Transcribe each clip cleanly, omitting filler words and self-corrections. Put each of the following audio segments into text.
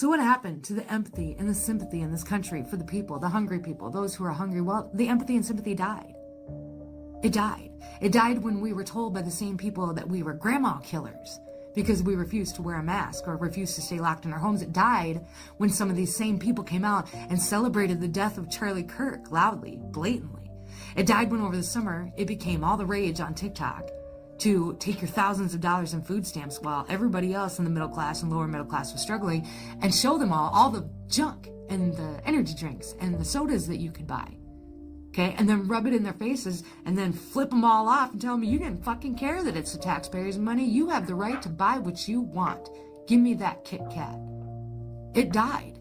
So what happened to the empathy and the sympathy in this country for the people, the hungry people, those who are hungry? Well, the empathy and sympathy died. It died. It died when we were told by the same people that we were grandma killers because we refused to wear a mask or refused to stay locked in our homes. It died when some of these same people came out and celebrated the death of Charlie Kirk loudly, blatantly. It died when over the summer it became all the rage on TikTok to take your thousands of dollars in food stamps while everybody else in the middle class and lower middle class was struggling, and show them all the junk and the energy drinks and the sodas that you could buy. Okay, and then rub it in their faces and then flip them all off and tell them you didn't fucking care that it's the taxpayers' money. You have the right to buy what you want. Give me that Kit Kat. It died.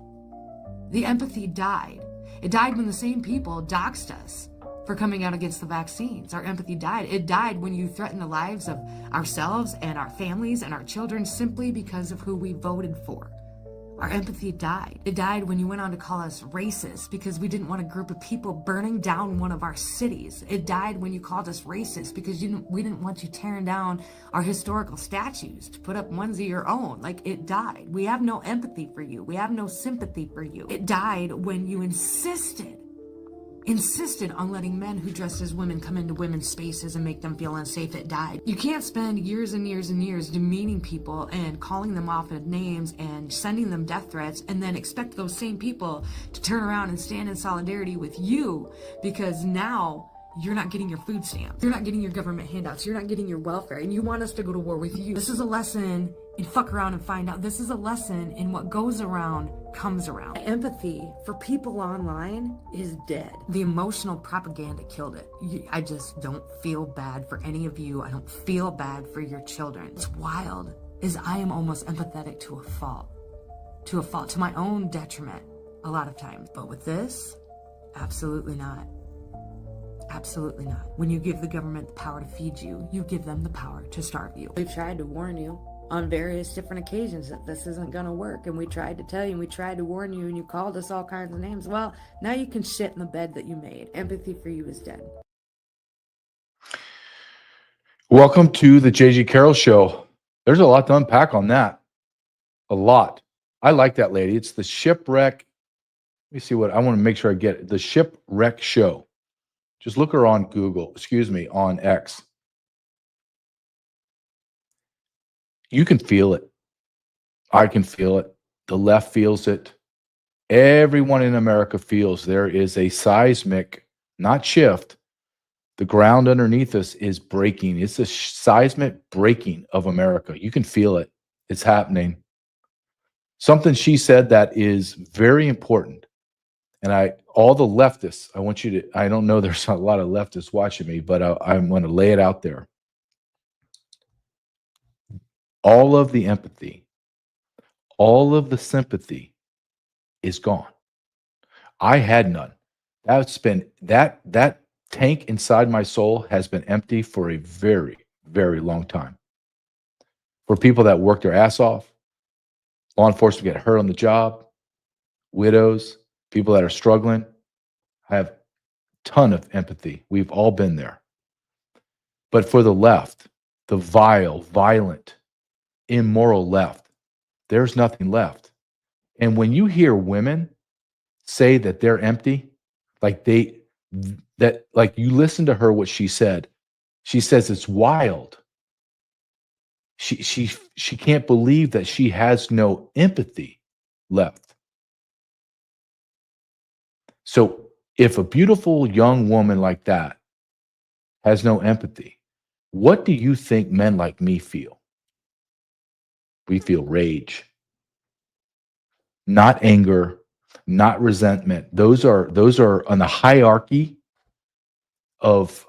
The empathy died. It died when the same people doxed us for coming out against the vaccines. Our empathy died. It died when you threatened the lives of ourselves and our families and our children simply because of who we voted for. Our empathy died. It died when you went on to call us racist because we didn't want a group of people burning down one of our cities. It died when you called us racist because we didn't want you tearing down our historical statues to put up ones of your own. Like, it died. We have no empathy for you. We have no sympathy for you. It died when you insisted on letting men who dressed as women come into women's spaces and make them feel unsafe. It died. You can't spend years and years and years demeaning people and calling them off at names and sending them death threats and then expect those same people to turn around and stand in solidarity with you because now you're not getting your food stamps. You're not getting your government handouts. You're not getting your welfare, and you want us to go to war with you. This is a lesson in fuck around and find out. This is a lesson in what goes around comes around. Empathy for people online is dead. The emotional propaganda killed it. I just don't feel bad for any of you. I don't feel bad for your children. It's wild, is I am almost empathetic to a fault, to my own detriment a lot of times. But with this, absolutely not. Absolutely not. When you give the government the power to feed you, you give them the power to starve you. We've tried to warn you on various different occasions that this isn't going to work, and we tried to tell you, and we tried to warn you, and you called us all kinds of names. Well, now you can shit in the bed that you made. Empathy for you is dead. Welcome to the JG Carrell Show. There's a lot to unpack on that. A lot. I like that lady. It's the Shipwreck. Let me see what I want to make sure I get it. The Shipwreck Show. Just look her on Google, on X. You can feel it. I can feel it. The left feels it. Everyone in America feels there is a seismic, not shift. The ground underneath us is breaking. It's a seismic breaking of America. You can feel it. It's happening. Something she said that is very important. And all the leftists, I want you to, I don't know, there's a lot of leftists watching me, but I'm going to lay it out there. All of the empathy, all of the sympathy is gone. I had none. That's been, that tank inside my soul has been empty for a very, very long time. For people that work their ass off, law enforcement get hurt on the job, widows, people that are struggling. I have a ton of empathy. We've all been there. But for the left, the vile, violent, immoral left, there's nothing left. And when you hear women say that they're empty, like you listen to her, what she said. She says it's wild. She can't believe that she has no empathy left. So if a beautiful young woman like that has no empathy, what do you think men like me feel? We feel rage, not anger, not resentment. Those are on the hierarchy of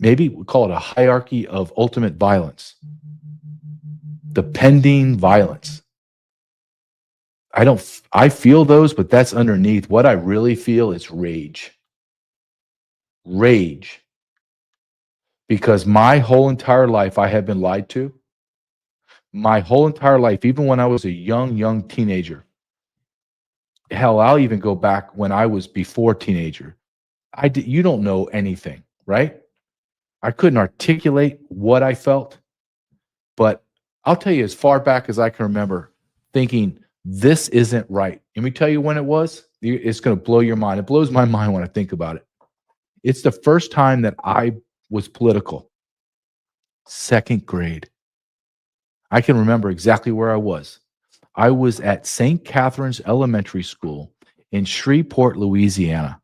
maybe we call it a hierarchy of ultimate violence, the pending violence. I feel those, but that's underneath. What I really feel is rage. Rage. Because my whole entire life I have been lied to. My whole entire life, even when I was a young teenager. Hell, I'll even go back when I was before teenager. You don't know anything, right? I couldn't articulate what I felt, but I'll tell you, as far back as I can remember, thinking This isn't right. Let me tell you when it was. It's going to blow your mind. It blows my mind when I think about it. It's the first time that I was political. Second grade. I can remember exactly where I was. I was at St. Catherine's Elementary School in Shreveport, Louisiana.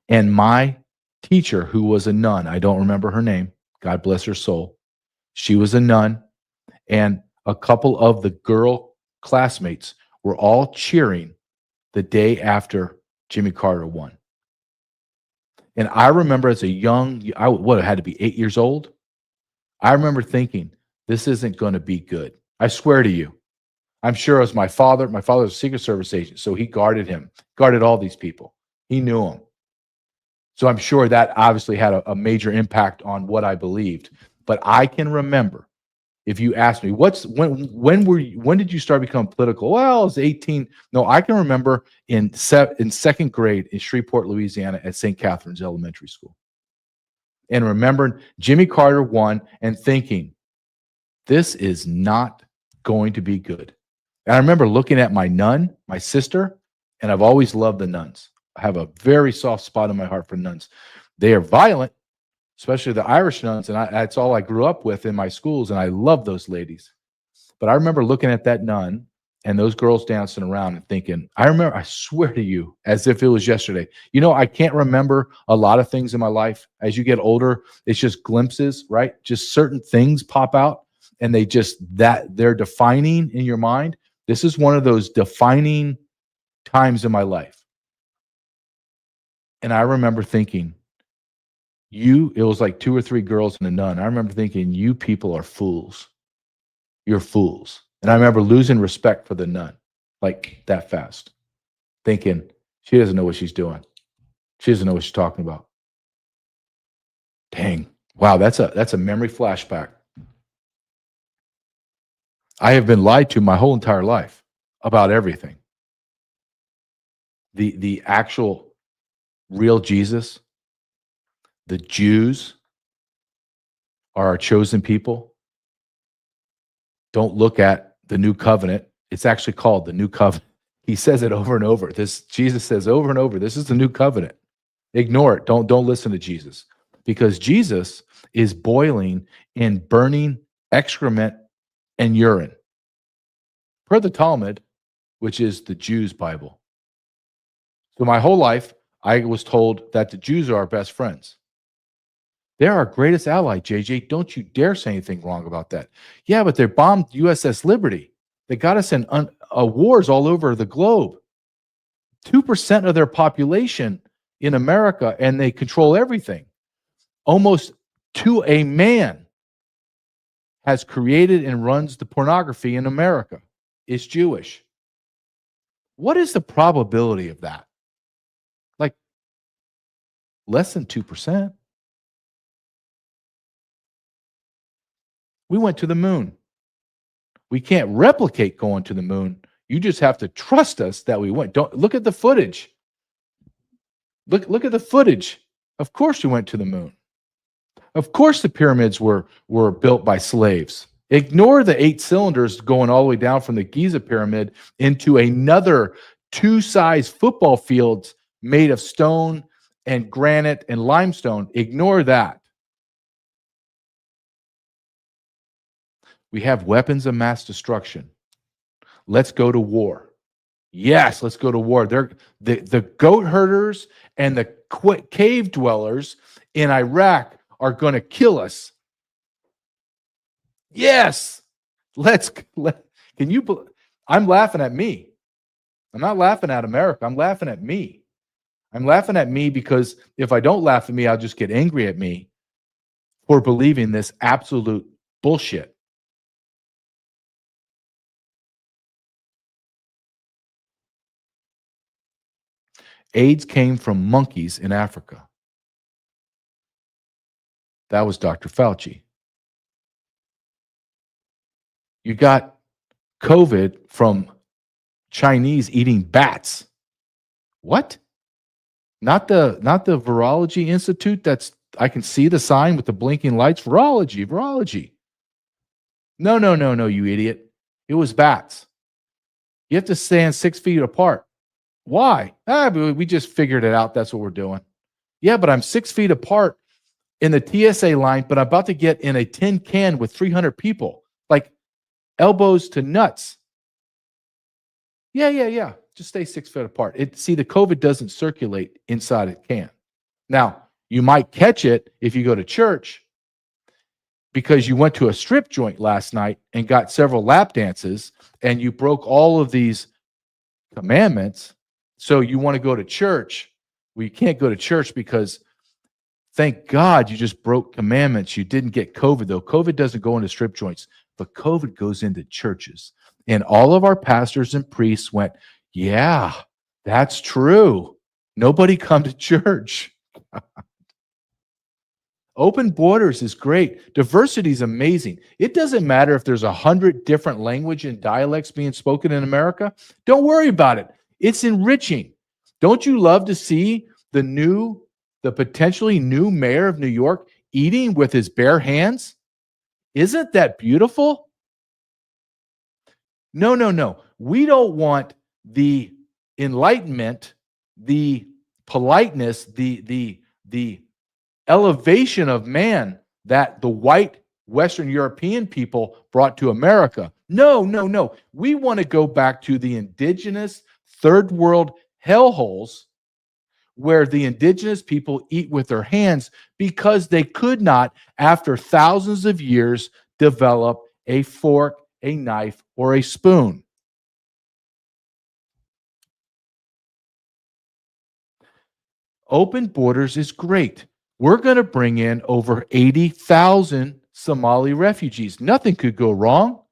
And my teacher, who was a nun, I don't remember her name, God bless her soul. She was a nun, and a couple of the girl classmates were all cheering the day after Jimmy Carter won. And I remember as a young, I had to be 8 years old. I remember thinking, this isn't going to be good. I swear to you. I'm sure it was my father. My father was a Secret Service agent, so he guarded him, guarded all these people. He knew them. So I'm sure that obviously had a major impact on what I believed. But I can remember, if you ask me, when did you start becoming political? Well, I was 18. No, I can remember in second grade in Shreveport, Louisiana, at St. Catherine's Elementary School, and remembering Jimmy Carter won and thinking, this is not going to be good. And I remember looking at my nun, my sister, and I've always loved the nuns. I have a very soft spot in my heart for nuns. They are violent, especially the Irish nuns, and that's all I grew up with in my schools, and I love those ladies. But I remember looking at that nun and those girls dancing around and thinking, I swear to you, as if it was yesterday. You know, I can't remember a lot of things in my life. As you get older, it's just glimpses, right? Just certain things pop out, and they're defining in your mind. This is one of those defining times in my life. And I remember thinking, it was like 2 or 3 girls and a nun. I remember thinking, you people are fools. You're fools. And I remember losing respect for the nun, like that fast, thinking, she doesn't know what she's doing. She doesn't know what she's talking about. Dang. Wow, that's a memory flashback. I have been lied to my whole entire life about everything. The actual real Jesus, the Jews are our chosen people. Don't look at the new covenant. It's actually called the new covenant. He says it over and over. Jesus says over and over, this is the new covenant. Ignore it. Don't listen to Jesus, because Jesus is boiling in burning excrement and urine. Per the Talmud, which is the Jews' Bible. So my whole life, I was told that the Jews are our best friends. They're our greatest ally, JJ. Don't you dare say anything wrong about that. Yeah, but they bombed USS Liberty. They got us in wars all over the globe. 2% of their population in America, and they control everything. Almost to a man has created and runs the pornography in America. Is Jewish. What is the probability of that? Like less than 2%. We went to the moon. We can't replicate going to the moon. You just have to trust us that we went. Don't look at the footage. Look at the footage. Of course we went to the moon. Of course the pyramids were built by slaves. Ignore the 8 cylinders going all the way down from the Giza pyramid into another 2-size football fields made of stone and granite and limestone. Ignore that. We have weapons of mass destruction. Let's go to war. Yes, let's go to war. The goat herders and the cave dwellers in Iraq are going to kill us. Yes. Can you? I'm laughing at me. I'm not laughing at America. I'm laughing at me. I'm laughing at me because if I don't laugh at me, I'll just get angry at me for believing this absolute bullshit. AIDS came from monkeys in Africa. That was Dr. Fauci. You got COVID from Chinese eating bats. What? Not the Virology Institute that's I can see the sign with the blinking lights. Virology. No, you idiot. It was bats. You have to stand 6 feet apart. Why? We just figured it out. That's what we're doing. Yeah, but I'm 6 feet apart in the TSA line, but I'm about to get in a tin can with 300 people, like elbows to nuts. Yeah. Just stay 6 feet apart. See, the COVID doesn't circulate inside a can. Now, you might catch it if you go to church because you went to a strip joint last night and got several lap dances and you broke all of these commandments. So you want to go to church. Well, you can't go to church because thank God you just broke commandments. You didn't get COVID, though. COVID doesn't go into strip joints, but COVID goes into churches. And all of our pastors and priests went, yeah, that's true. Nobody come to church. Open borders is great. Diversity is amazing. It doesn't matter if there's 100 different language and dialects being spoken in America. Don't worry about it. It's enriching. Don't you love to see the potentially new mayor of New York eating with his bare hands? Isn't that beautiful? No. We don't want the enlightenment, the politeness, the elevation of man that the white Western European people brought to America. No. We want to go back to the indigenous third world hellholes where the indigenous people eat with their hands because they could not, after thousands of years, develop a fork, a knife, or a spoon. Open borders is great. We're going to bring in over 80,000 Somali refugees. Nothing could go wrong.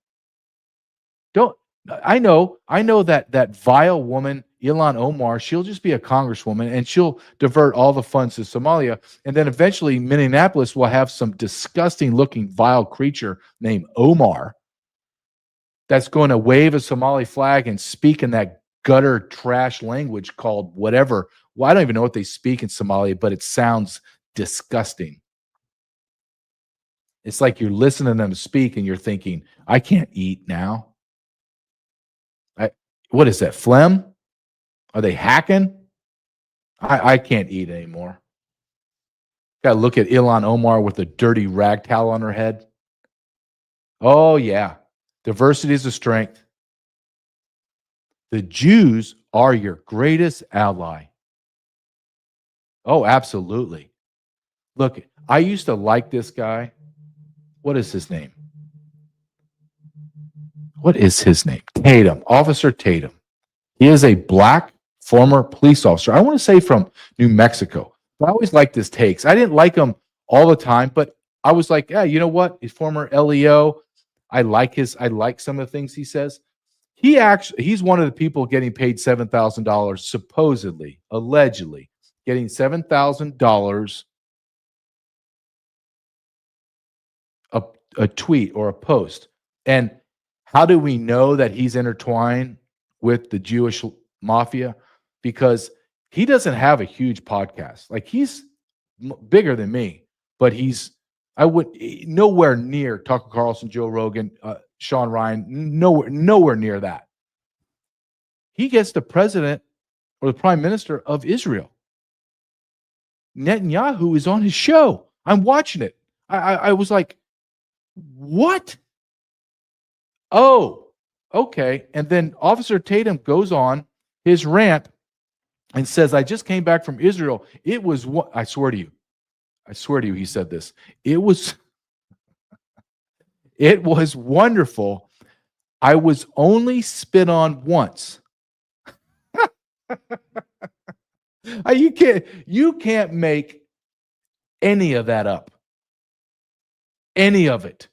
I know that vile woman, Ilhan Omar, she'll just be a congresswoman and she'll divert all the funds to Somalia. And then eventually Minneapolis will have some disgusting looking vile creature named Omar that's going to wave a Somali flag and speak in that gutter trash language called whatever. Well, I don't even know what they speak in Somalia, but it sounds disgusting. It's like you're listening to them speak and you're thinking, I can't eat now. What is that, phlegm? Are they hacking? I can't eat anymore. Got to look at Ilhan Omar with a dirty rag towel on her head. Oh, yeah. Diversity is a strength. The Jews are your greatest ally. Oh, absolutely. Look, I used to like this guy. What is his name? Tatum, Officer Tatum. He is a black former police officer. I want to say from New Mexico. But I always liked his takes. I didn't like him all the time, but I was like, yeah, you know what? He's former LEO. I like some of the things he says. He's one of the people getting paid $7,000, supposedly, allegedly, getting $7,000 a tweet or a post. And how do we know that he's intertwined with the Jewish mafia? Because he doesn't have a huge podcast. Like, he's bigger than me, but nowhere near Tucker Carlson, Joe Rogan, Sean Ryan, nowhere near that. He gets the president or the prime minister of Israel. Netanyahu is on his show. I'm watching it. I was like, what? Oh, okay. And then Officer Tatum goes on his rant and says, I just came back from Israel. It was what I swear to you, he said this. It was wonderful. I was only spit on once. You can't make any of that up. Any of it.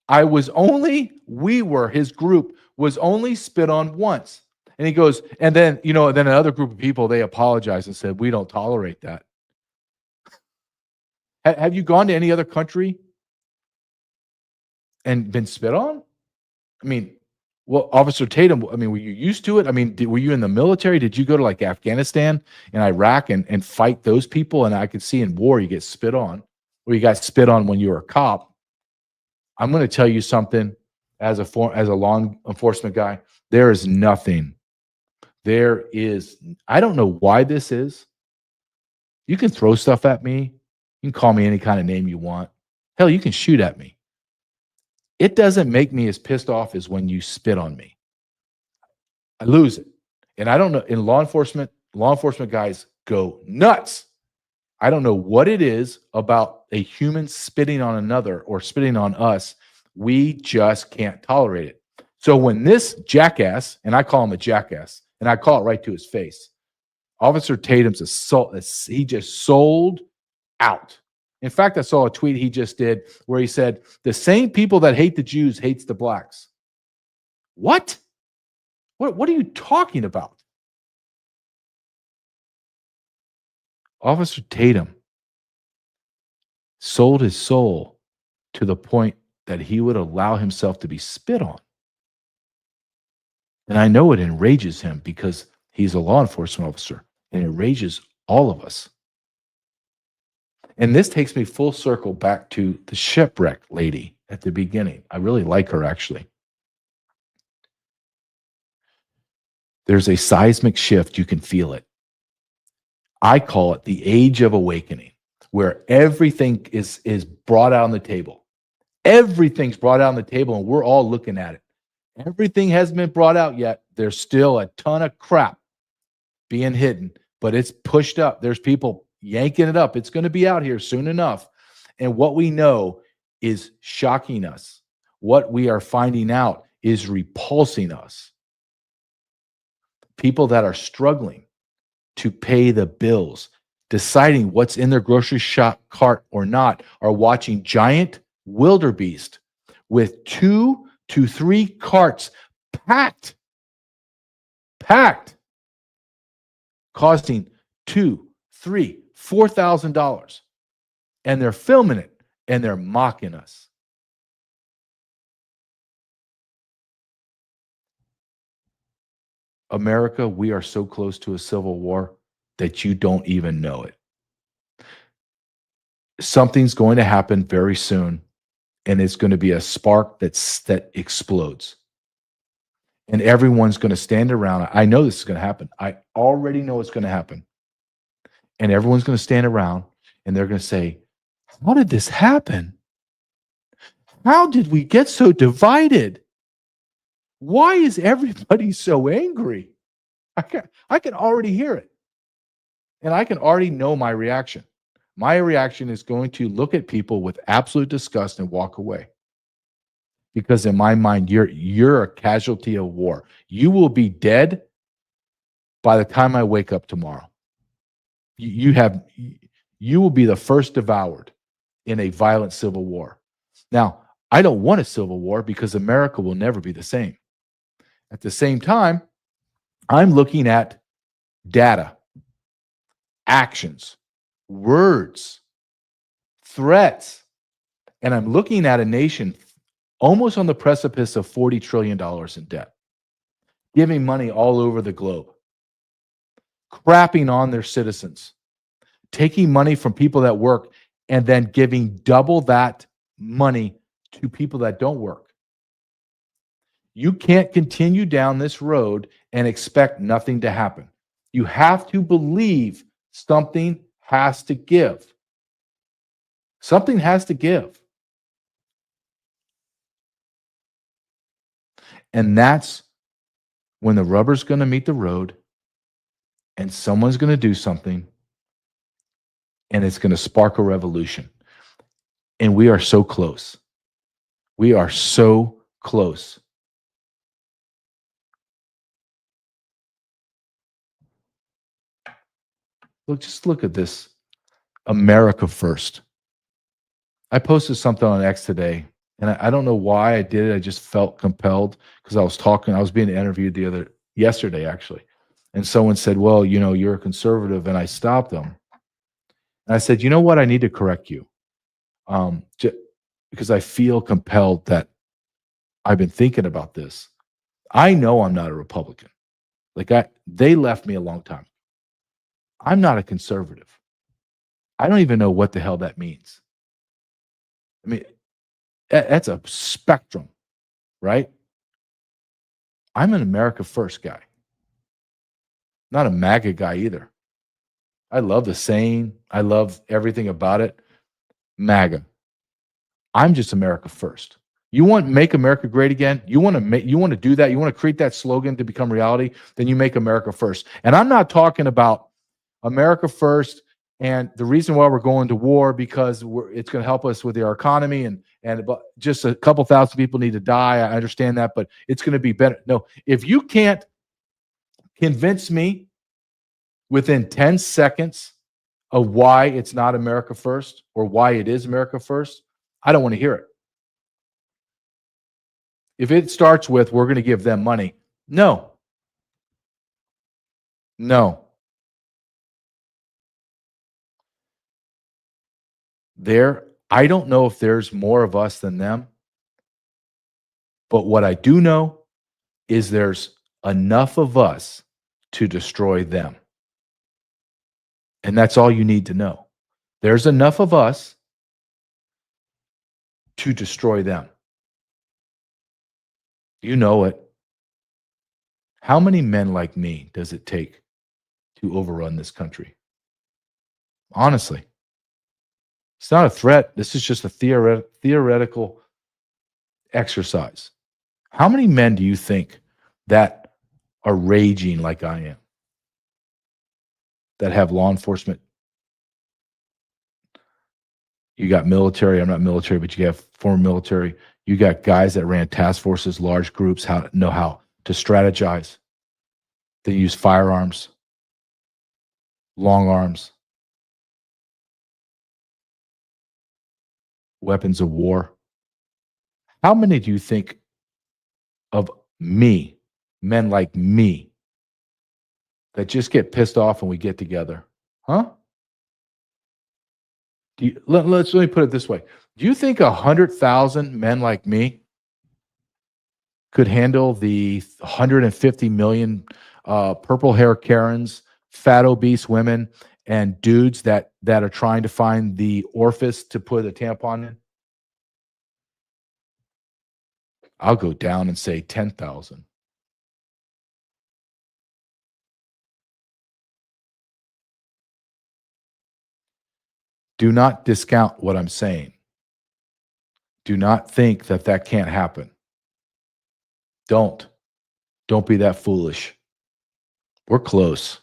His group was only spit on once. And he goes, and then another group of people, they apologized and said, we don't tolerate that. Have you gone to any other country and been spit on? I mean, well, Officer Tatum, I mean, were you used to it? I mean, were you in the military? Did you go to like Afghanistan and Iraq and fight those people? And I could see in war, you get spit on, or you got spit on when you were a cop. I'm going to tell you something. as a law enforcement guy, there is nothing. There is, I don't know why this is. You can throw stuff at me. You can call me any kind of name you want. Hell, you can shoot at me. It doesn't make me as pissed off as when you spit on me. I lose it. And I don't know, in law enforcement guys go nuts. I don't know what it is about a human spitting on another or spitting on us. We just can't tolerate it. So when this jackass, and I call him a jackass, and I call it right to his face, Officer Tatum's assault, he just sold out. In fact, I saw a tweet he just did where he said, the same people that hate the Jews hates the blacks. What? What are you talking about? Officer Tatum sold his soul to the point that he would allow himself to be spit on. And I know it enrages him because he's a law enforcement officer, and it enrages all of us. And this takes me full circle back to the shipwreck lady at the beginning. I really like her, actually. There's a seismic shift. You can feel it. I call it the age of awakening, where everything is brought out on the table. Everything's brought out on the table, and we're all looking at it. Everything hasn't been brought out yet. There's still a ton of crap being hidden, but it's pushed up. There's people yanking it up. It's going to be out here soon enough. And what we know is shocking us. What we are finding out is repulsing us. People that are struggling to pay the bills, deciding what's in their grocery shop cart or not, are watching giant wildebeest with 2 to 3 carts packed, costing $2,000, $3,000, $4,000, and they're filming it and they're mocking us. America, we are so close to a civil war that you don't even know it. Something's going to happen very soon, and it's going to be a spark that explodes. And everyone's going to stand around. I know this is going to happen. I already know it's going to happen. And everyone's going to stand around, and they're going to say, how did this happen? How did we get so divided? Why is everybody so angry? I can already hear it. And I can already know my reaction. My reaction is going to look at people with absolute disgust and walk away. Because in my mind, you're a casualty of war. You will be dead by the time I wake up tomorrow. You will be the first devoured in a violent civil war. Now, I don't want a civil war because America will never be the same. At the same time, I'm looking at data, actions, words, threats, and I'm looking at a nation almost on the precipice of $40 trillion in debt, giving money all over the globe, crapping on their citizens, taking money from people that work and then giving double that money to people that don't work. You can't continue down this road and expect nothing to happen. You have to believe something has to give. Something has to give. And that's when the rubber's going to meet the road and someone's going to do something and it's going to spark a revolution. And we are so close. We are so close. Just look at this. America first. I posted something on X today, and I don't know why I did it. I just felt compelled because I was being interviewed yesterday, actually. And someone said, well, you're a conservative, and I stopped them. And I said, you know what? I need to correct you. Because I feel compelled that I've been thinking about this. I know I'm not a Republican. They left me a long time. I'm not a conservative. I don't even know what the hell that means. I mean, that's a spectrum. right? I'm an America First guy, not a MAGA guy either. I love the sane. I love everything about it. MAGA. I'm just America First. You want to make America great again? You want to do that? You want to create that slogan to become reality? Then you make America first. And I'm not talking about America first and the reason why we're going to war because it's going to help us with our economy and just a couple thousand people need to die. I understand that, but it's going to be better. No, if you can't convince me within 10 seconds of why it's not America first or why it is America first, I don't want to hear it. If it starts with, we're going to give them money, no. I don't know if there's more of us than them, but what I do know is there's enough of us to destroy them. And that's all you need to know. There's enough of us to destroy them. You know it. How many men like me does it take to overrun this country? Honestly, it's not a threat. This is just a theoretical exercise. How many men do you think that are raging like I am, that have law enforcement? You got military. I'm not military, but you have former military. You got guys that ran task forces, large groups, know how to strategize. They use firearms, long arms, weapons of war. How many do you think of me, men like me, that just get pissed off when we get together? Huh? Let me put it this way. Do you think 100,000 men like me could handle the 150 million purple hair Karens, fat obese women, and dudes that are trying to find the orifice to put a tampon in? I'll go down and say 10,000. Do not discount what I'm saying. Do not think that that can't happen. Don't be that foolish. We're close.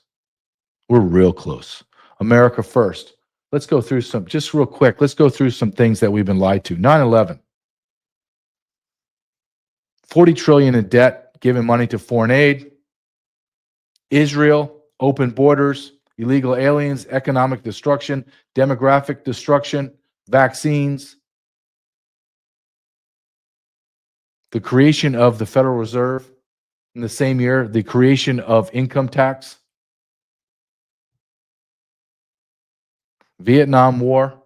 We're real close. America first. Let's go through just real quick. Let's go through some things that we've been lied to. 9/11. 40 trillion in debt, giving money to foreign aid. Israel, open borders, illegal aliens, economic destruction, demographic destruction, vaccines. The creation of the Federal Reserve in the same year, the creation of income tax. Vietnam War.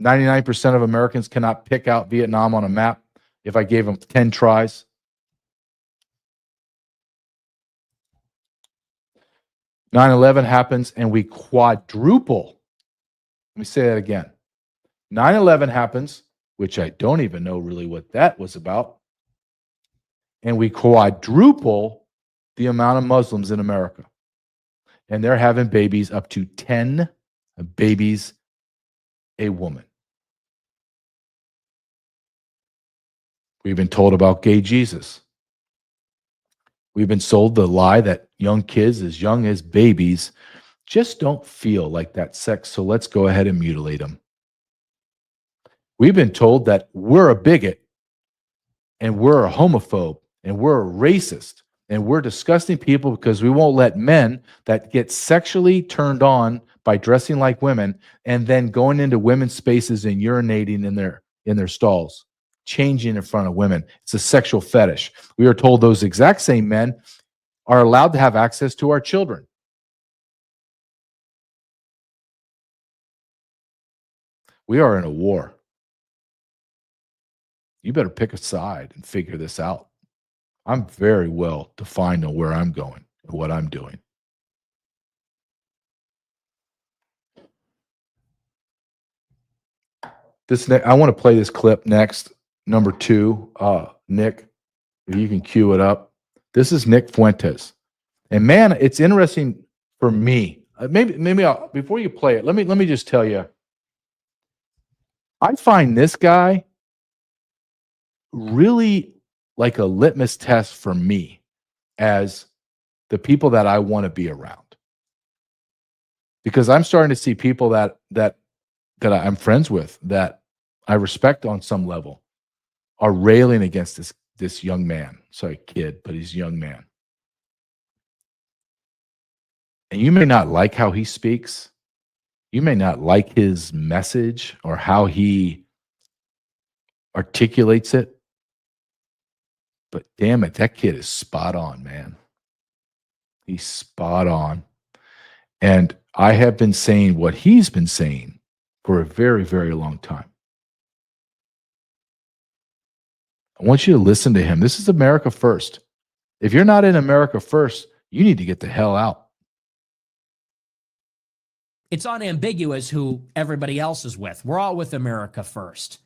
99% of Americans cannot pick out Vietnam on a map if I gave them 10 tries. "9/11 happens and we quadruple." Let me say that again. 9/11 happens, which I don't even know really what that was about, and we quadruple the amount of Muslims in America. And they're having babies, up to 10 babies a woman. We've been told about gay Jesus. We've been sold the lie that young kids, as young as babies, just don't feel like that sex, so let's go ahead and mutilate them. We've been told that we're a bigot and we're a homophobe and we're a racist and we're disgusting people because we won't let men that get sexually turned on by dressing like women and then going into women's spaces and urinating in their stalls, changing in front of women. It's a sexual fetish. We are told those exact same men are allowed to have access to our children. We are in a war. You better pick a side and figure this out. I'm very well defined on where I'm going and what I'm doing. I want to play this clip next. number 2, Nick, if you can cue it up. This is Nick Fuentes. And man, it's interesting for me. Maybe I'll, before you play it, let me just tell you. I find this guy really like a litmus test for me as the people that I want to be around. Because I'm starting to see people that I'm friends with, that I respect on some level, are railing against this young man. Sorry, kid, but he's a young man. And you may not like how he speaks. You may not like his message or how he articulates it. But damn it, that kid is spot on, man. He's spot on. And I have been saying what he's been saying for a very, very long time. I want you to listen to him. This is America first. If you're not in America first, you need to get the hell out. It's unambiguous who everybody else is with. We're all with America first.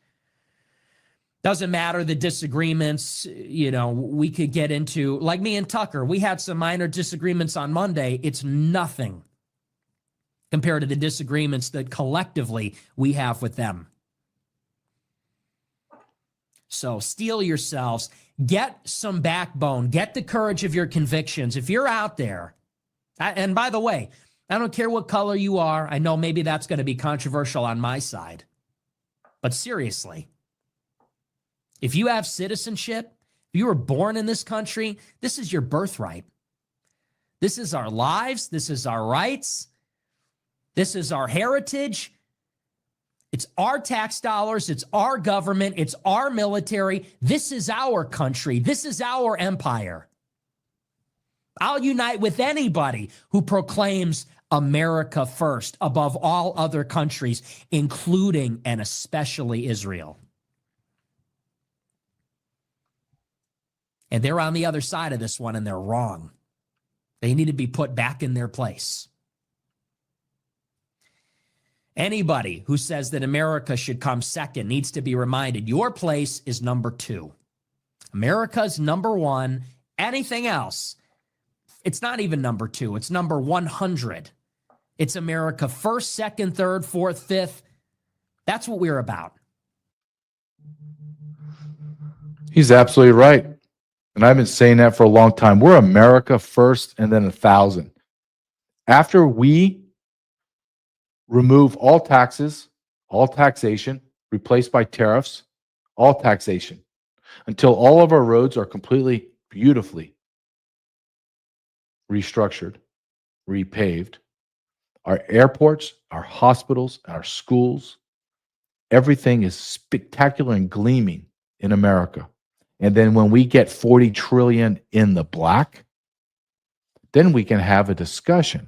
Doesn't matter the disagreements, we could get into, like me and Tucker, we had some minor disagreements on Monday. It's nothing compared to the disagreements that collectively we have with them. So steel yourselves, get some backbone, get the courage of your convictions. If you're out there, and by the way, I don't care what color you are. I know maybe that's going to be controversial on my side. But seriously, if you have citizenship, if you were born in this country, this is your birthright. This is our lives. This is our rights. This is our heritage. It's our tax dollars. It's our government. It's our military. This is our country. This is our empire. I'll unite with anybody who proclaims America first above all other countries, including and especially Israel. And they're on the other side of this one, and they're wrong. They need to be put back in their place. Anybody who says that America should come second needs to be reminded your place is number 2. America's number 1. Anything else, it's not even number 2. It's number 100. It's America first, second, third, fourth, fifth. That's what we're about. He's absolutely right. And I've been saying that for a long time. We're America first and then 1,000. After we remove all taxes, all taxation, replaced by tariffs, all taxation, until all of our roads are completely, beautifully restructured, repaved, our airports, our hospitals, our schools, everything is spectacular and gleaming in America. And then when we get 40 trillion in the black, then we can have a discussion.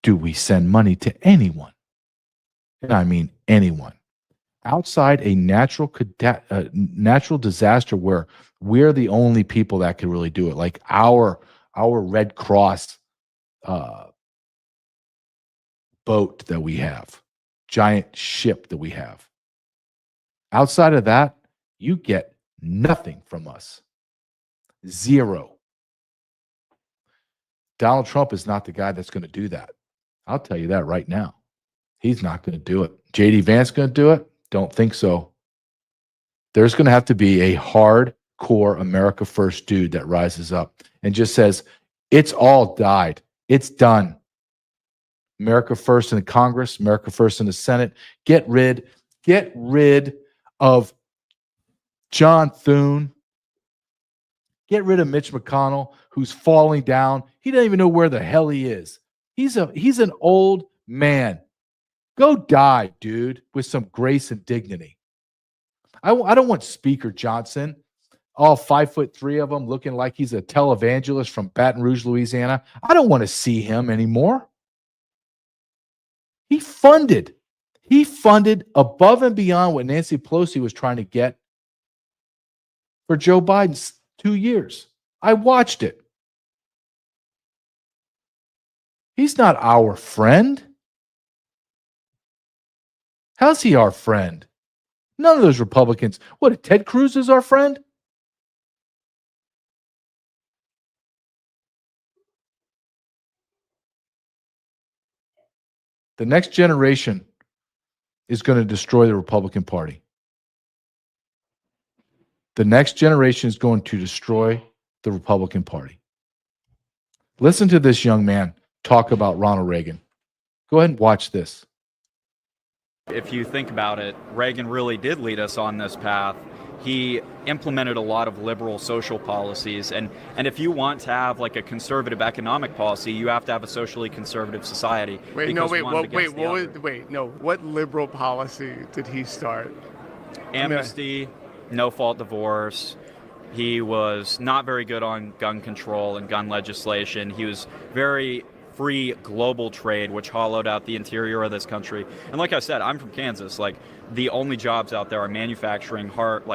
Do we send money to anyone? And I mean anyone. Outside a natural disaster where we're the only people that can really do it, like our Red Cross boat that we have, giant ship that we have. Outside of that, you get nothing from us. Zero. Donald Trump is not the guy that's going to do that. I'll tell you that right now. He's not going to do it. J.D. Vance going to do it? Don't think so. There's going to have to be a hardcore America First dude that rises up and just says, it's all died. It's done. America First in the Congress, America First in the Senate. Get rid of John Thune. Get rid of Mitch McConnell, who's falling down. He doesn't even know where the hell he is. He's an old man. Go die, dude, with some grace and dignity. I don't want Speaker Johnson, all 5'3" of them, looking like he's a televangelist from Baton Rouge, Louisiana. I don't want to see him anymore. He funded above and beyond what Nancy Pelosi was trying to get for Joe Biden's 2 years. I watched it. He's not our friend. How's he our friend? None of those Republicans. What, Ted Cruz is our friend? The next generation is going to destroy the Republican Party. The next generation is going to destroy the Republican Party. Listen to this young man talk about Ronald Reagan. Go ahead and watch this. If you think about it, Reagan really did lead us on this path. He implemented a lot of liberal social policies, and if you want to have like a conservative economic policy, you have to have a socially conservative society. What liberal policy did he start? Amnesty, no-fault divorce. He was not very good on gun control and gun legislation. He was very free global trade, which hollowed out the interior of this country. And like I said, I'm from Kansas. Like, the only jobs out there are manufacturing, hard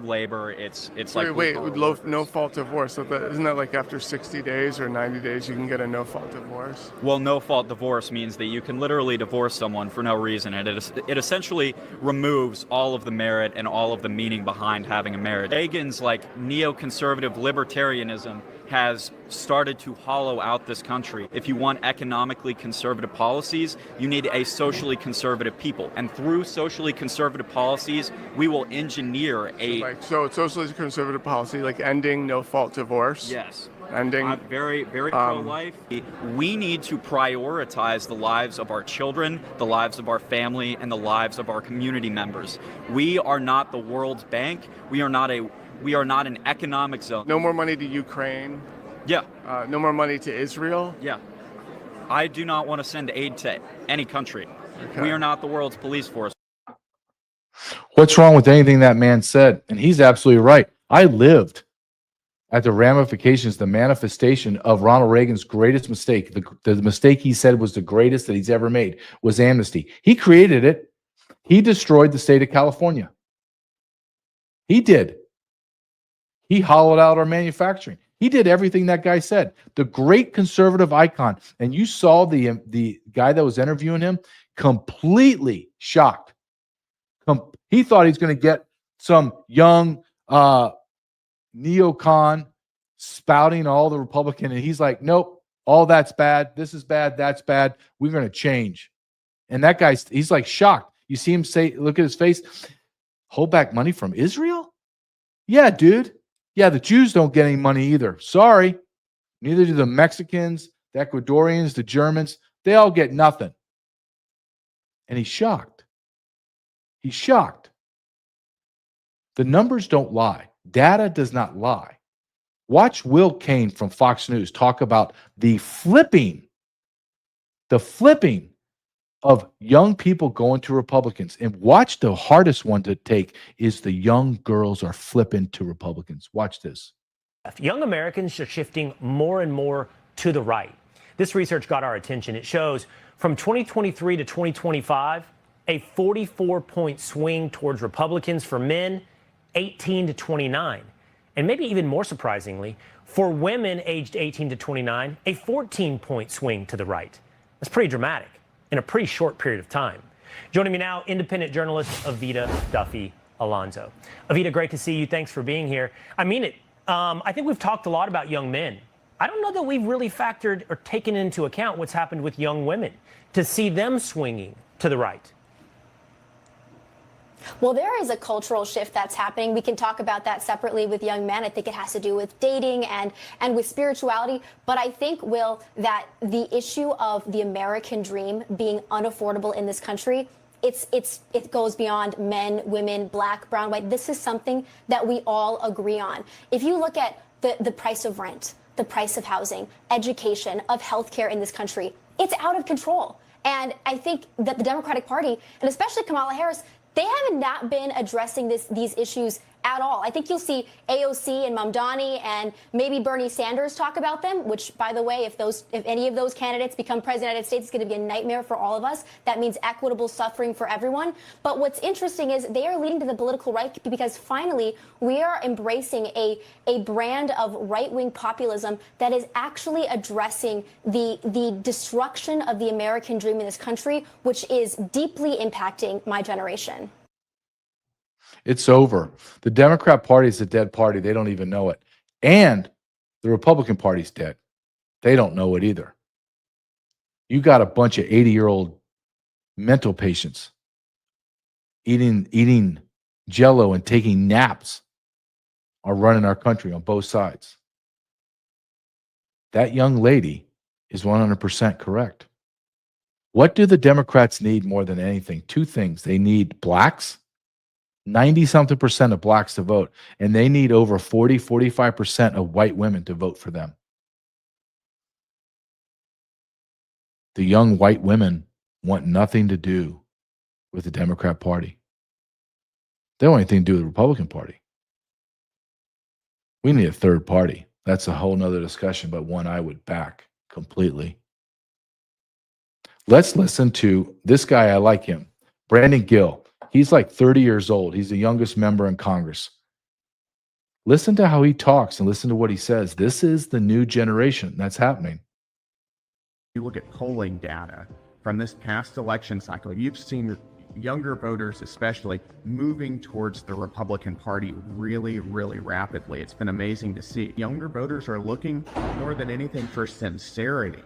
labor. It's no fault divorce. So isn't that like after 60 days or 90 days you can get a no fault divorce? Well, no fault divorce means that you can literally divorce someone for no reason, and it essentially removes all of the merit and all of the meaning behind having a marriage. Reagan's like neoconservative libertarianism has started to hollow out this country. If you want economically conservative policies, you need a socially conservative people. And through socially conservative policies, we will engineer So socially conservative policy, like ending no-fault divorce? Yes. Ending. I'm very pro-life. We need to prioritize the lives of our children, the lives of our family, and the lives of our community members. We are not the World Bank. We are not an economic zone. No more money to Ukraine. Yeah. No more money to Israel. Yeah. I do not want to send aid to any country. Okay. We are not the world's police force. What's wrong with anything that man said? And he's absolutely right. I lived at the ramifications, the manifestation of Ronald Reagan's greatest mistake. The mistake he said was the greatest that he's ever made was amnesty. He created it. He destroyed the state of California. He did. He hollowed out our manufacturing. He did everything that guy said. The great conservative icon. And you saw the guy that was interviewing him completely shocked. He thought he's going to get some young neocon spouting all the Republican. And he's like, nope, all that's bad. This is bad. That's bad. We're going to change. And that guy's, he's like shocked. You see him say, look at his face. Hold back money from Israel? Yeah, dude. Yeah, the Jews don't get any money either. Sorry. Neither do the Mexicans, the Ecuadorians, the Germans. They all get nothing. And he's shocked. He's shocked. The numbers don't lie. Data does not lie. Watch Will Cain from Fox News talk about the flipping of young people going to Republicans. And watch, the hardest one to take is the young girls are flipping to Republicans. Watch this. Young Americans are shifting more and more to the right. This research got our attention. It shows from 2023 to 2025, a 44-point swing towards Republicans for men 18 to 29. And maybe even more surprisingly, for women aged 18 to 29, a 14-point swing to the right. That's pretty dramatic in a pretty short period of time. Joining me now, independent journalist Evita Duffy Alonso. Evita, great to see you. Thanks for being here. I mean it. I think we've talked a lot about young men. I don't know that we've really factored or taken into account what's happened with young women to see them swinging to the right. Well, there is a cultural shift that's happening. We can talk about that separately with young men. I think it has to do with dating and with spirituality. But I think, Will, that the issue of the American dream being unaffordable in this country, it goes beyond men, women, black, brown, white. This is something that we all agree on. If you look at the price of rent, the price of housing, education, of healthcare in this country, it's out of control. And I think that the Democratic Party, and especially Kamala Harris, they have not been addressing these issues at all. I think you'll see AOC and Mamdani and maybe Bernie Sanders talk about them, which, by the way, if any of those candidates become president of the United States, it's going to be a nightmare for all of us. That means equitable suffering for everyone. But what's interesting is they are leading to the political right because finally we are embracing a brand of right-wing populism that is actually addressing the destruction of the American dream in this country, which is deeply impacting my generation. It's over. The Democrat Party is a dead party. They don't even know it. And the Republican Party's dead. They don't know it either. You got a bunch of 80-year-old mental patients eating Jell-O and taking naps are running our country on both sides. That young lady is 100% correct. What do the Democrats need more than anything? Two things. They need blacks, 90-something% of blacks to vote, and they need over 45% of white women to vote for them. The young white women want nothing to do with the Democrat Party. They don't want anything to do with the Republican Party. We need a third party. That's a whole nother discussion, but one I would back completely. Let's listen to this guy. I like him. Brandon Gill. He's like 30 years old. He's the youngest member in Congress. Listen to how he talks and listen to what he says. This is the new generation that's happening. You look at polling data from this past election cycle, you've seen younger voters especially moving towards the Republican Party really, really rapidly. It's been amazing to see. Younger voters are looking more than anything for sincerity.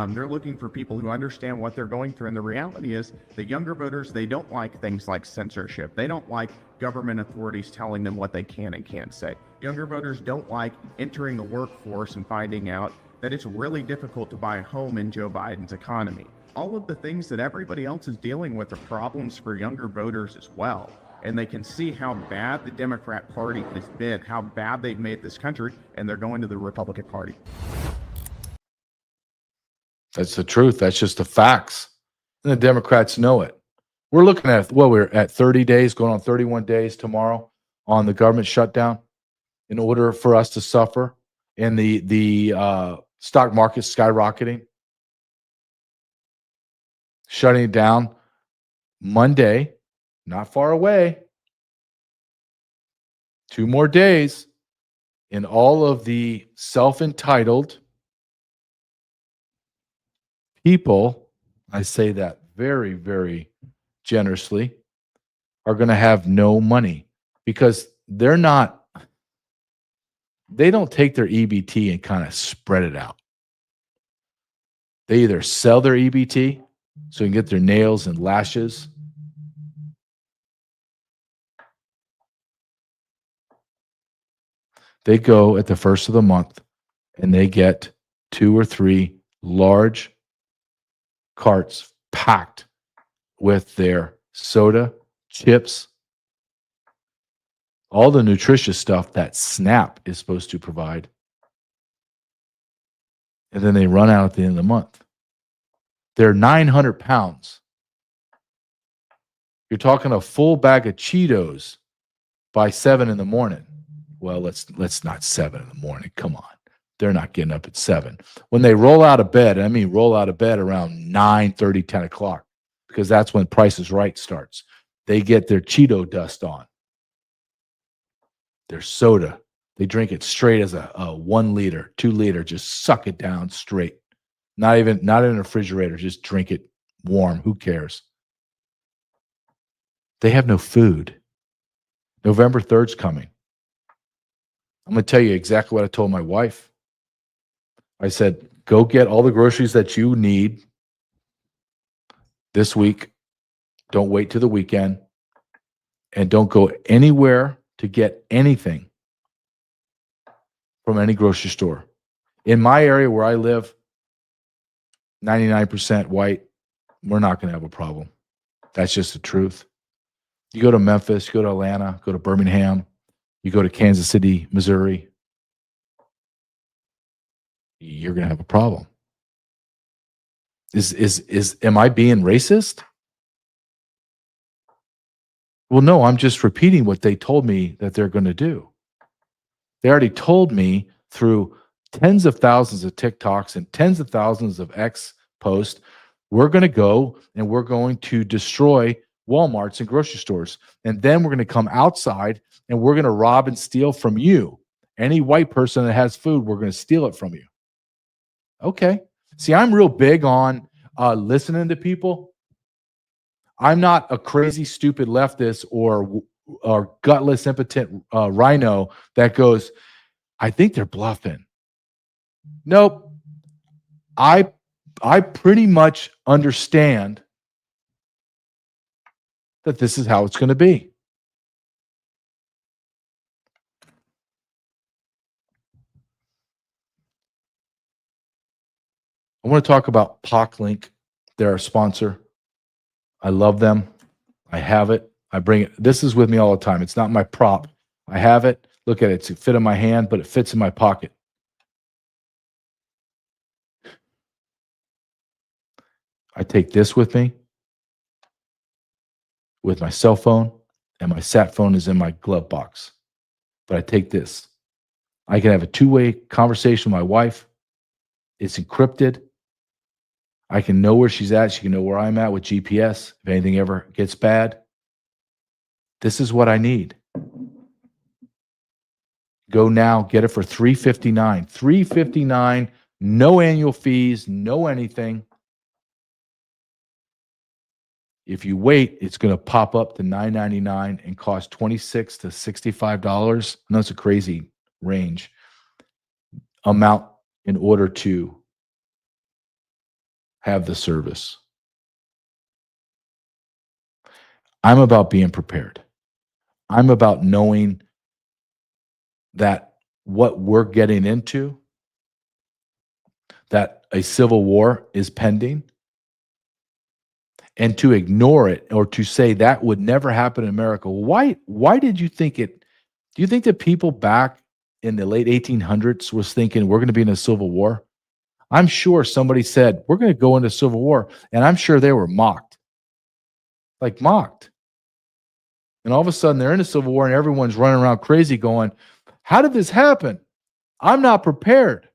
They're looking for people who understand what they're going through. And the reality is the younger voters, they don't like things like censorship. They don't like government authorities telling them what they can and can't say. Younger voters don't like entering the workforce and finding out that it's really difficult to buy a home in Joe Biden's economy. All of the things that everybody else is dealing with are problems for younger voters as well. And they can see how bad the Democrat Party has been, how bad they've made this country, and they're going to the Republican Party. That's the truth. That's just the facts. And the Democrats know it. We're looking at, well, we're at 30 days, going on 31 days tomorrow on the government shutdown in order for us to suffer and the stock market skyrocketing, shutting it down Monday, not far away, 2 more days, and all of the self-entitled people, I say that very, very generously, are going to have no money because they don't take their EBT and kind of spread it out. They either sell their EBT so they can get their nails and lashes. They go at the first of the month and they get 2 or 3 large carts packed with their soda, chips, all the nutritious stuff that SNAP is supposed to provide. And then they run out at the end of the month. They're 900 pounds. You're talking a full bag of Cheetos by 7 in the morning. Well, let's not 7 in the morning. Come on. They're not getting up at 7. When they roll out of bed, I mean roll out of bed around 9:30, 10 o'clock, because that's when Price is Right starts. They get their Cheeto dust on. Their soda. They drink it straight as a 1 liter, 2 liter, just suck it down straight. Not even in a refrigerator, just drink it warm. Who cares? They have no food. November 3rd's coming. I'm going to tell you exactly what I told my wife. I said, go get all the groceries that you need this week. Don't wait till the weekend. And don't go anywhere to get anything from any grocery store. In my area where I live, 99% white, we're not going to have a problem. That's just the truth. You go to Memphis, you go to Atlanta, go to Birmingham, you go to Kansas City, Missouri, you're going to have a problem. Am I being racist? Well, no, I'm just repeating what they told me that they're going to do. They already told me through tens of thousands of TikToks and tens of thousands of X posts, we're going to go and we're going to destroy Walmarts and grocery stores. And then we're going to come outside and we're going to rob and steal from you. Any white person that has food, we're going to steal it from you. Okay. See, I'm real big on listening to people. I'm not a crazy, stupid leftist or or gutless, impotent rhino that goes, I think they're bluffing. Nope. I pretty much understand that this is how it's going to be. I want to talk about PocLink. They're our sponsor. I love them. I have it. I bring it. This is with me all the time. It's not my prop. I have it. Look at it. It's fit in my hand, but it fits in my pocket. I take this with me with my cell phone, and my sat phone is in my glove box. But I take this. I can have a two-way conversation with my wife. It's encrypted. I can know where she's at. She can know where I'm at with GPS if anything ever gets bad. This is what I need. Go now, get it for $359. $359, no annual fees, no anything. If you wait, it's going to pop up to $9.99 and cost $26 to $65. No, it's a crazy range amount in order to have the service. I'm about being prepared. I'm about knowing that what we're getting into, that a civil war is pending, and to ignore it or to say that would never happen in America. Why did you think it? Do you think that people back in the late 1800s was thinking we're going to be in a civil war? I'm sure somebody said, we're going to go into civil war. And I'm sure they were mocked. Like mocked. And all of a sudden they're in a civil war and everyone's running around crazy going, how did this happen? I'm not prepared.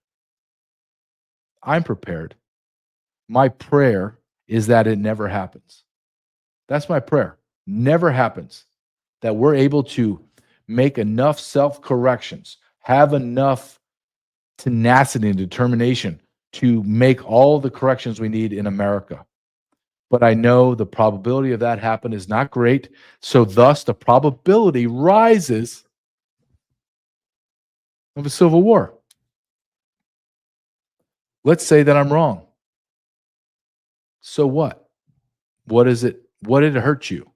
I'm prepared. My prayer is that it never happens. That's my prayer. Never happens. That we're able to make enough self-corrections, have enough tenacity and determination to make all the corrections we need in America. But I know the probability of that happen is not great. So thus the probability rises of a civil war. Let's say that I'm wrong. So what? What is it? What did it hurt you?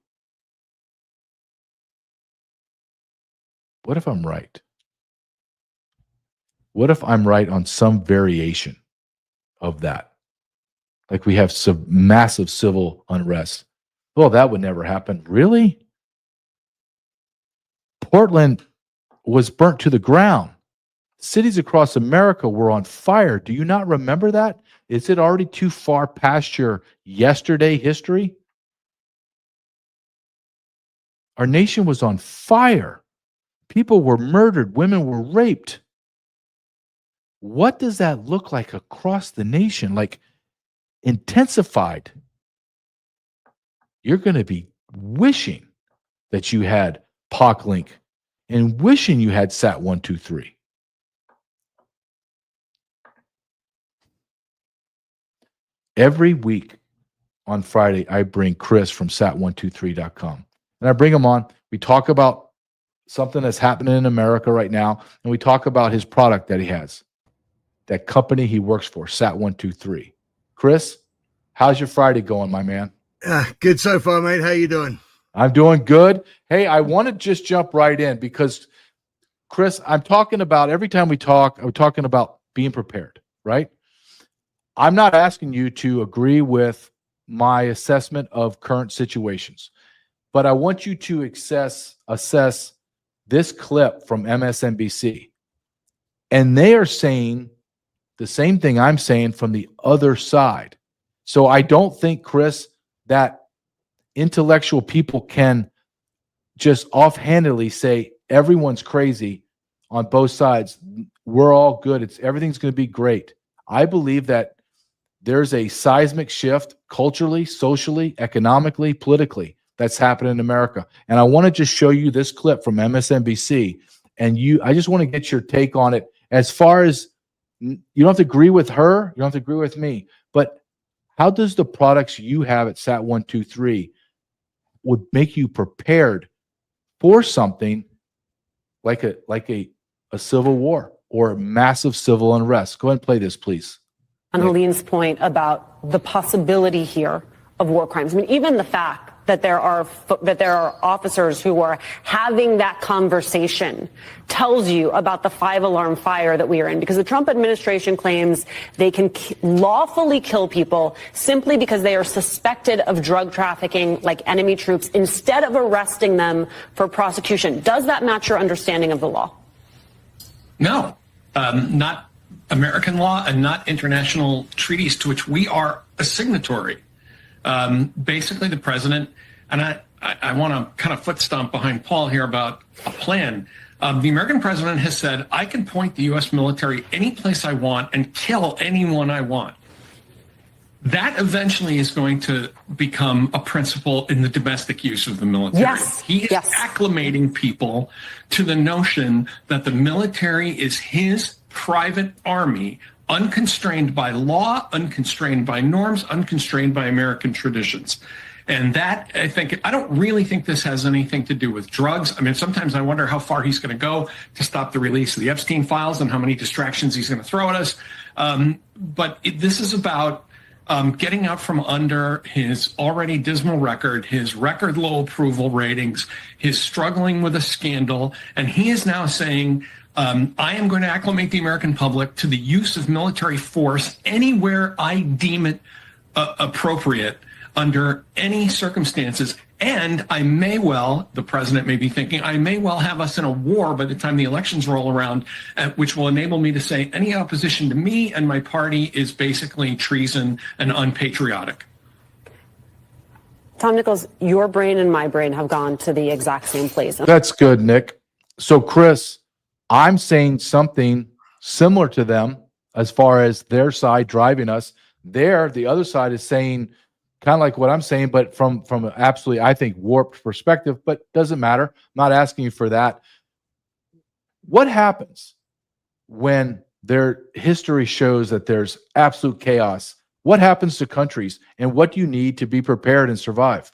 What if I'm right? What if I'm right on some variation of that? Like we have some massive civil unrest. Well, that would never happen. Really? Portland was burnt to the ground. Cities across America were on fire. Do you not remember that? Is it already too far past your yesterday history? Our nation was on fire. People were murdered. Women were raped. What does that look like across the nation? Like intensified. You're going to be wishing that you had PocLink and wishing you had Sat 123. Every week on Friday, I bring Chris from sat123.com. And I bring him on. We talk about something that's happening in America right now, and we talk about his product that he has, that company he works for, Sat123. Chris, how's your Friday going, my man? Good so far, mate. How you doing? I'm doing good. Hey, I want to just jump right in because, Chris, I'm talking about every time we talk, I'm talking about being prepared, right? I'm not asking you to agree with my assessment of current situations, but I want you to assess this clip from MSNBC. And they are saying the same thing I'm saying from the other side. So I don't think, Chris, that intellectual people can just offhandedly say everyone's crazy on both sides. We're all good. Everything's going to be great. I believe that there's a seismic shift culturally, socially, economically, politically that's happening in America. And I want to just show you this clip from MSNBC. And I just want to get your take on it. As far as you don't have to agree with her, you don't have to agree with me, but how does the products you have at Sat 123 would make you prepared for something like a civil war or massive civil unrest. Go ahead and play this, please. On Helene's point about the possibility here of war crimes. I mean, even the fact that there are officers who are having that conversation tells you about the 5-alarm fire that we are in, because the Trump administration claims they can lawfully kill people simply because they are suspected of drug trafficking like enemy troops instead of arresting them for prosecution. Does that match your understanding of the law? No, not American law and not international treaties to which we are a signatory. Basically, the president, and I want to kind of foot stomp behind Paul here about a plan. The American president has said, I can point the U.S. military any place I want and kill anyone I want. That eventually is going to become a principle in the domestic use of the military. Yes. He is acclimating people to the notion that the military is his private army, unconstrained by law, unconstrained by norms, unconstrained by American traditions. And that, I don't really think this has anything to do with drugs. I mean, sometimes I wonder how far he's going to go to stop the release of the Epstein files and how many distractions he's going to throw at us. But this is about getting out from under his already dismal record, his record low approval ratings, his struggling with a scandal. And he is now saying, I am going to acclimate the American public to the use of military force anywhere I deem it appropriate under any circumstances. And I may well, the president may be thinking, I may well have us in a war by the time the elections roll around, which will enable me to say any opposition to me and my party is basically treason and unpatriotic. Tom Nichols, your brain and my brain have gone to the exact same place. That's good, Nick. So, Chris, I'm saying something similar to them as far as their side driving us. The other side is saying kind of like what I'm saying, but from an absolutely, I think, warped perspective, but doesn't matter. I'm not asking you for that. What happens when their history shows that there's absolute chaos? What happens to countries, and what do you need to be prepared and survive?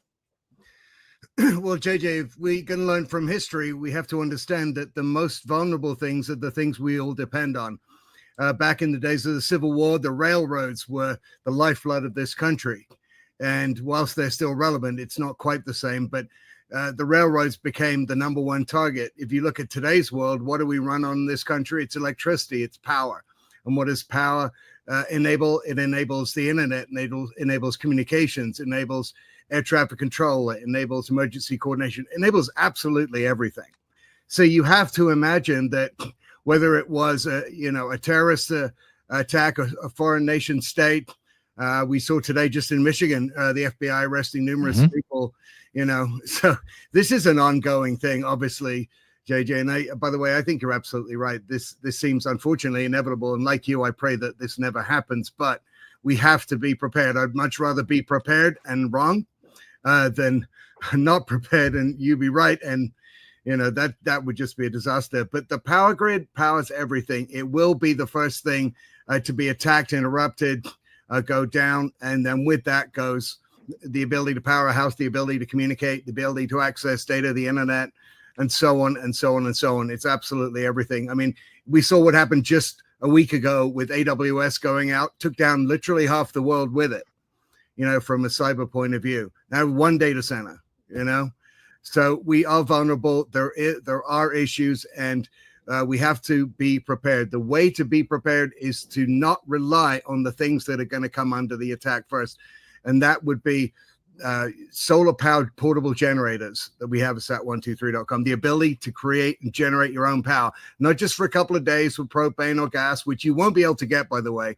Well, JJ, if we're going to learn from history, we have to understand that the most vulnerable things are the things we all depend on. Back in the days of the Civil War, the railroads were the lifeblood of this country. And whilst they're still relevant, it's not quite the same. But the railroads became the number one target. If you look at today's world, what do we run on in this country? It's electricity, it's power. And what does power enable? It enables the internet, enables communications, enables air traffic control, it enables emergency coordination, enables absolutely everything. So you have to imagine that whether it was a terrorist attack, a foreign nation state, we saw today just in Michigan, the FBI arresting numerous people, so this is an ongoing thing, obviously, JJ. And by the way, I think you're absolutely right. This seems unfortunately inevitable. And like you, I pray that this never happens, but we have to be prepared. I'd much rather be prepared and wrong than not prepared and you be right. And, that would just be a disaster. But the power grid powers everything. It will be the first thing to be attacked, interrupted, go down. And then with that goes the ability to power a house, the ability to communicate, the ability to access data, the internet, and so on and so on and so on. It's absolutely everything. I mean, we saw what happened just a week ago with AWS going out, took down literally half the world with it, from a cyber point of view. Now, one data center, so we are vulnerable. There are issues, and we have to be prepared. The way to be prepared is to not rely on the things that are going to come under the attack first. And that would be solar-powered portable generators that we have at sat123.com, the ability to create and generate your own power, not just for a couple of days with propane or gas, which you won't be able to get, by the way,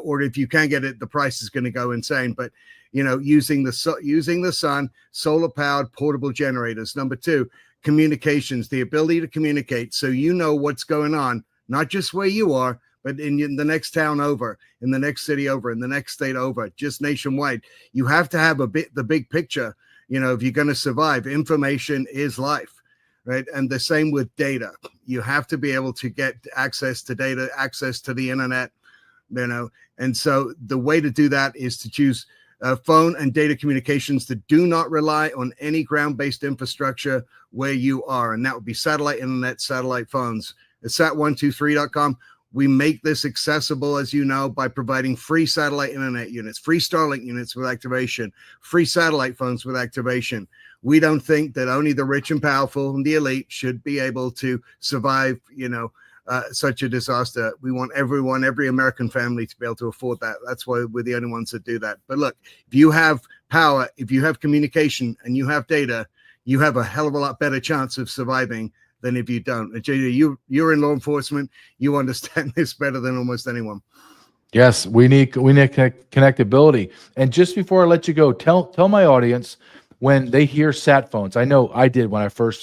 or if you can get it, the price is going to go insane. But, using the sun, solar-powered portable generators. Number two, communications, the ability to communicate so you know what's going on, not just where you are, but in the next town over, in the next city over, in the next state over, just nationwide. You have to have the big picture, if you're going to survive. Information is life, right? And the same with data. You have to be able to get access to data, access to the internet, and so the way to do that is to choose phone and data communications that do not rely on any ground-based infrastructure where you are. And that would be satellite internet, satellite phones. At sat123.com, we make this accessible, as you know, by providing free satellite internet units, free Starlink units with activation, free satellite phones with activation. We don't think that only the rich and powerful and the elite should be able to survive, such a disaster. We want everyone, every American family to be able to afford that. That's why we're the only ones that do that. But look, if you have power, if you have communication and you have data, you have a hell of a lot better chance of surviving than if you don't. And JJ, you're in law enforcement. You understand this better than almost anyone. Yes, we need connectability. And just before I let you go, tell my audience, when they hear sat phones, I know I did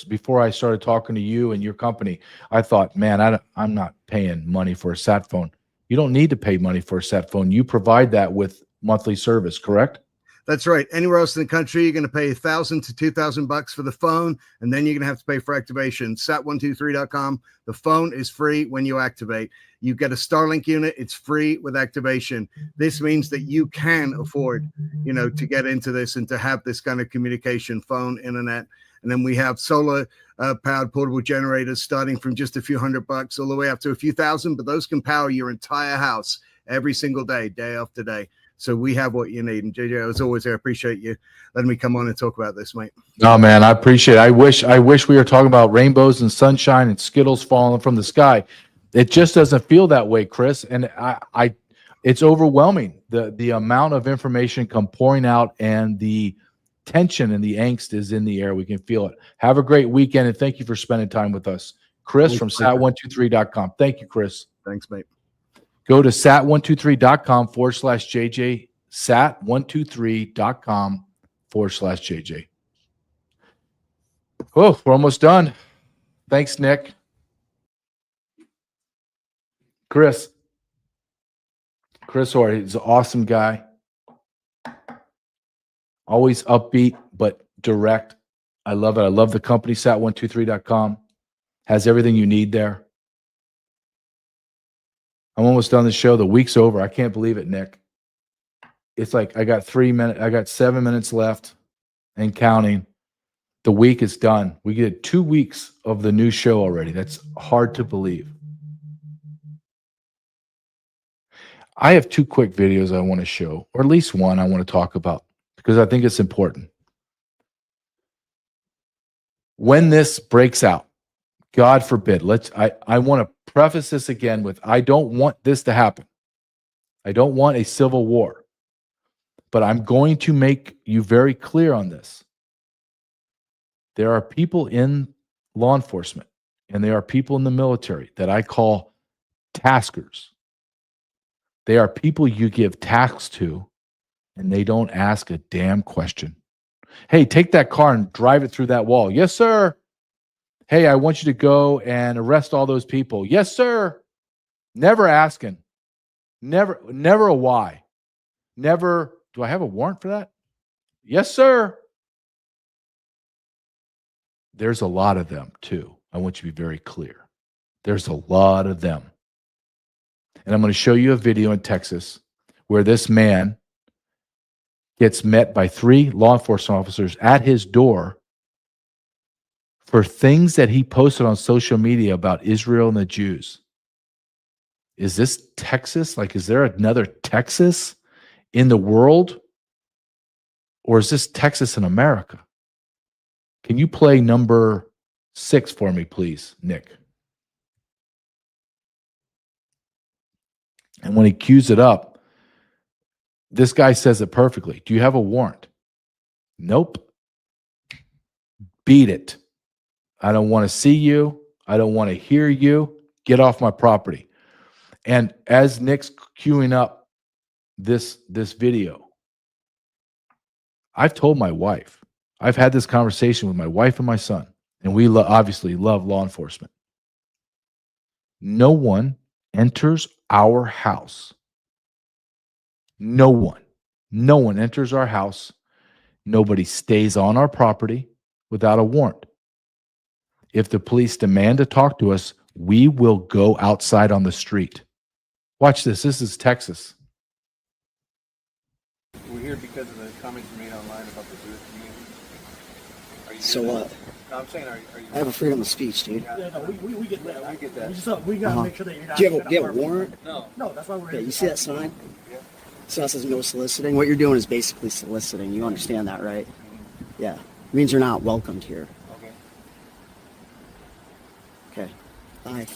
before I started talking to you and your company, I thought, man, I'm not paying money for a sat phone. You don't need to pay money for a sat phone. You provide that with monthly service, correct? That's right. Anywhere else in the country, you're going to pay $1,000 to $2,000 for the phone, and then you're going to have to pay for activation. Sat123.com. The phone is free when you activate. You get a Starlink unit. It's free with activation. This means that you can afford, to get into this and to have this kind of communication, phone, internet. And then we have solar powered portable generators starting from just a few $100 all the way up to a few thousand, but those can power your entire house every single day, day after day. So we have what you need. And JJ, as always, I appreciate you letting me come on and talk about this, mate. Oh man, I appreciate it. I wish we were talking about rainbows and sunshine and Skittles falling from the sky. It just doesn't feel that way, Chris. And it's overwhelming. The amount of information come pouring out, and the tension and the angst is in the air. We can feel it. Have a great weekend, and thank you for spending time with us. Chris from sat123.com. Thank you, Chris. Thanks, mate. Go to sat123.com/JJ, sat123.com/JJ. Oh, we're almost done. Thanks, Nick. Chris Orr, he's an awesome guy. Always upbeat, but direct. I love it. I love the company, sat123.com. Has everything you need there. I'm almost done the show. The week's over. I can't believe it, Nick. It's like I got 7 minutes left and counting. The week is done. We get 2 weeks of the new show already. That's hard to believe. I have 2 quick videos I want to show, or at least one I want to talk about, because I think it's important. When this breaks out, God forbid, I want to preface this again with, I don't want this to happen. I don't want a civil war. But I'm going to make you very clear on this. There are people in law enforcement, and there are people in the military that I call taskers. They are people you give tasks to, and they don't ask a damn question. Hey, take that car and drive it through that wall. Yes, sir. Hey, I want you to go and arrest all those people. Yes, sir. Never asking. Never a why. Never, do I have a warrant for that? Yes, sir. There's a lot of them, too. I want you to be very clear. There's a lot of them. And I'm going to show you a video in Texas where this man gets met by 3 law enforcement officers at his door for things that he posted on social media about Israel and the Jews. Is this Texas? Like, is there another Texas in the world? Or is this Texas in America? Can you play number 6 for me, please, Nick? And when he cues it up, this guy says it perfectly. Do you have a warrant? Nope. Beat it. I don't want to see you. I don't want to hear you. Get off my property. And as Nick's queuing up this video, I've told my wife, I've had this conversation with my wife and my son, and we obviously love law enforcement. No one enters our house. No one enters our house. Nobody stays on our property without a warrant. If the police demand to talk to us, we will go outside on the street. Watch this. This is Texas. We're here because of the comments you made online about the Jewish community. Are you So what? No, I'm saying, are you? I have a freedom of speech, dude. Yeah, no, we get that. I get that. We gotta make sure that you're not. Do you have a warrant? No. No, that's why we're here. Yeah, you see that sign? Yeah. So that says no soliciting. What you're doing is basically soliciting. You understand that, right? Yeah. It means you're not welcomed here. Okay. Okay. Bye. Okay.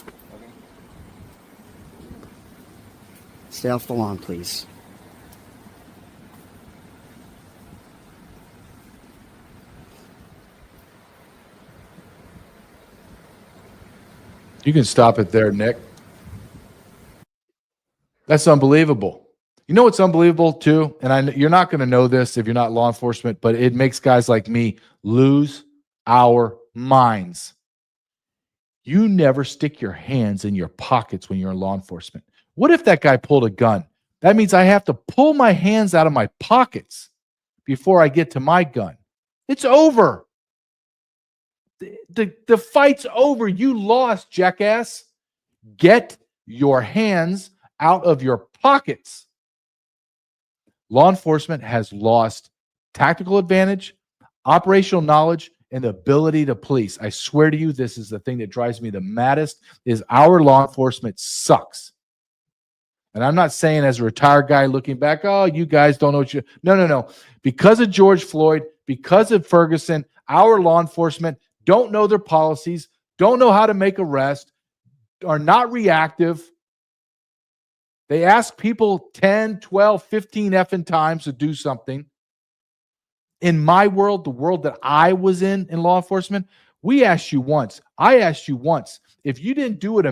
Stay off the lawn, please. You can stop it there, Nick. That's unbelievable. You know what's unbelievable too? And you're not going to know this if you're not law enforcement, but it makes guys like me lose our minds. You never stick your hands in your pockets when you're in law enforcement. What if that guy pulled a gun? That means I have to pull my hands out of my pockets before I get to my gun. It's over. The fight's over. You lost, jackass. Get your hands out of your pockets. Law enforcement has lost tactical advantage, operational knowledge, and the ability to police. I swear to you, this is the thing that drives me the maddest, is our law enforcement sucks. And I'm not saying as a retired guy looking back, oh, you guys don't know what you... No. Because of George Floyd, because of Ferguson, our law enforcement don't know their policies, don't know how to make arrests, are not reactive. They ask people 10, 12, 15 effing times to do something. In my world, the world that I was in law enforcement, we asked you once. I asked you once. If you didn't do it,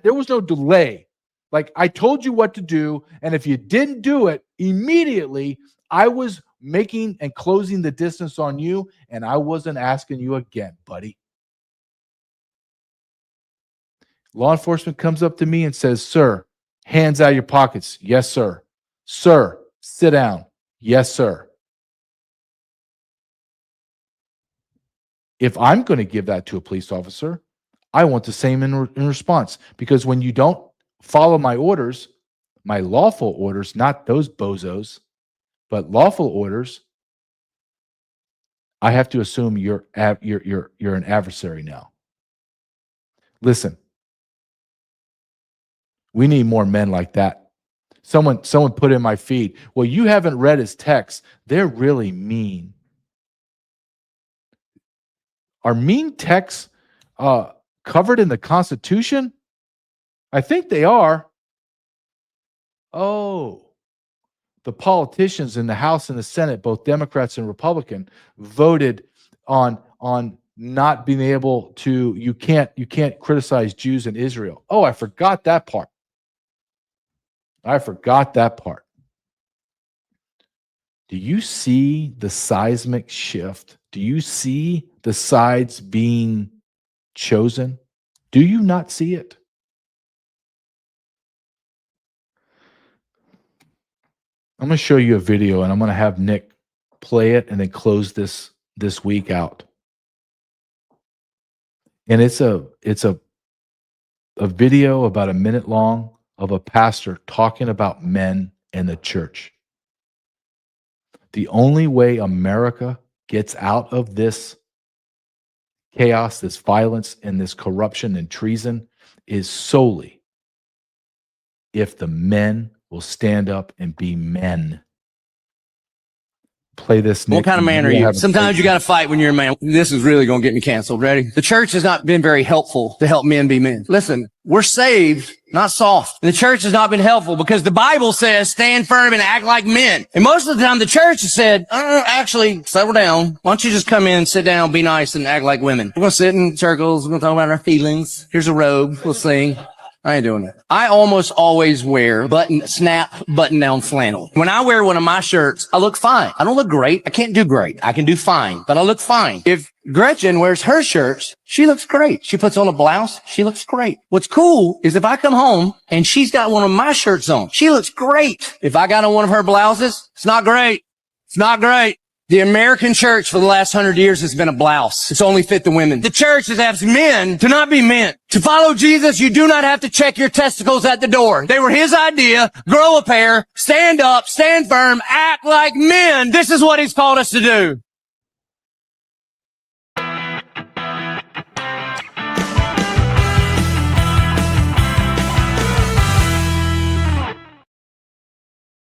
there was no delay. Like, I told you what to do, and if you didn't do it immediately, I was making and closing the distance on you, and I wasn't asking you again, buddy. Law enforcement comes up to me and says, sir, hands out of your pockets. Yes, sir. Sir, sit down. Yes, sir. If I'm going to give that to a police officer, I want the same in response. Because when you don't follow my orders, my lawful orders, not those bozos, but lawful orders, I have to assume you're an adversary now. Listen, we need more men like that. Someone put in my feed, well, you haven't read his text. They're really mean. Are mean texts covered in the Constitution? I think they are. Oh, the politicians in the House and the Senate, both Democrats and Republican, voted on not being able to, you can't criticize Jews in Israel. Oh, I forgot that part. Do you see the seismic shift? Do you see the sides being chosen? Do you not see it? I'm going to show you a video, and I'm going to have Nick play it and then close this week out. And it's a video about a minute long of a pastor talking about men and the church. The only way America gets out of this chaos, this violence, and this corruption and treason is solely if the men will stand up and be men. Play this, Nick. What kind of man are you? Sometimes you got to fight when you're a man. This is really going to get me canceled. Ready? The church has not been very helpful to help men be men. Listen, we're saved, not soft. And the church has not been helpful because the Bible says stand firm and act like men. And most of the time the church has said, actually, settle down. Why don't you just come in, sit down, be nice, and act like women? We're going to sit in circles. We're going to talk about our feelings. Here's a robe. We'll sing. I ain't doing it. I almost always wear snap button-down flannel. When I wear one of my shirts, I look fine. I don't look great. I can't do great. I can do fine, but I look fine. If Gretchen wears her shirts, she looks great. She puts on a blouse, she looks great. What's cool is if I come home and she's got one of my shirts on, she looks great. If I got on one of her blouses, it's not great. It's not great. The American church for the last 100 years has been a blouse. It's only fit the women. The church has asked men to not be men. To follow Jesus, you do not have to check your testicles at the door. They were his idea. Grow a pair, stand up, stand firm, act like men. This is what he's called us to do.